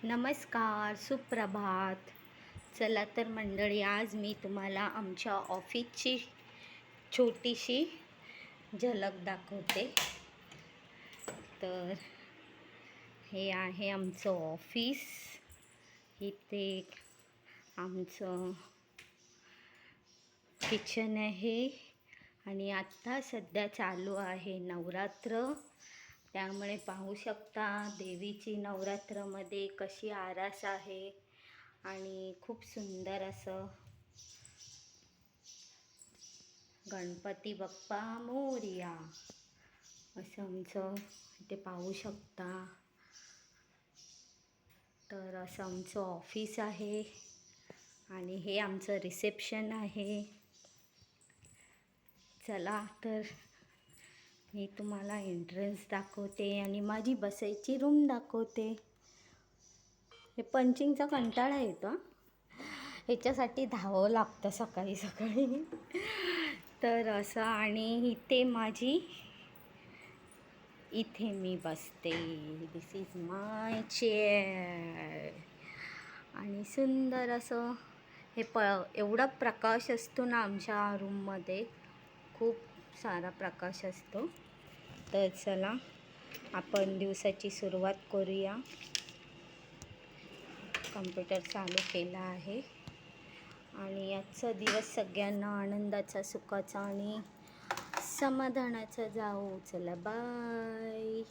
नमस्कार, सुप्रभात. चला तर मंडळी, आज मी तुम्हाला आमच्या ऑफिसची छोटीशी झलक दाखवते. तर हे आहे आमचं ऑफिस. इथे आमचं किचन आहे आणि आत्ता सध्या चालू आहे नवरात्र. त्यामुळे पाहू शकता देवीची नवरात्रमध्ये कशी आरास आहे आणि खूप सुंदर असं गणपती बाप्पा मोरया असं आमचं इथे पाहू शकता. तर असं आमचं ऑफिस आहे आणि हे आमचं रिसेप्शन आहे. चला तर मी तुम्हाला एंट्रन्स दाखवते आणि माझी बसायची रूम दाखवते. हे पंचिंगचा कंटाळा येतो, ह्याच्यासाठी धावावं लागतं सकाळी सकाळी. तर असं, आणि इथे मी बसते. दिस इज माय चेअर. आणि सुंदर असं एवढा प्रकाश असतो ना आमच्या रूममध्ये, खूप सारा प्रकाश असतो. तर चला आपण दिवसाची सुरुवात करूया. कम्प्युटर चालू केला आहे आणि आजचा दिवस सगळ्यांना आनंदाचा, सुखाचा आणि समाधानाचा जाओ. चला बाय.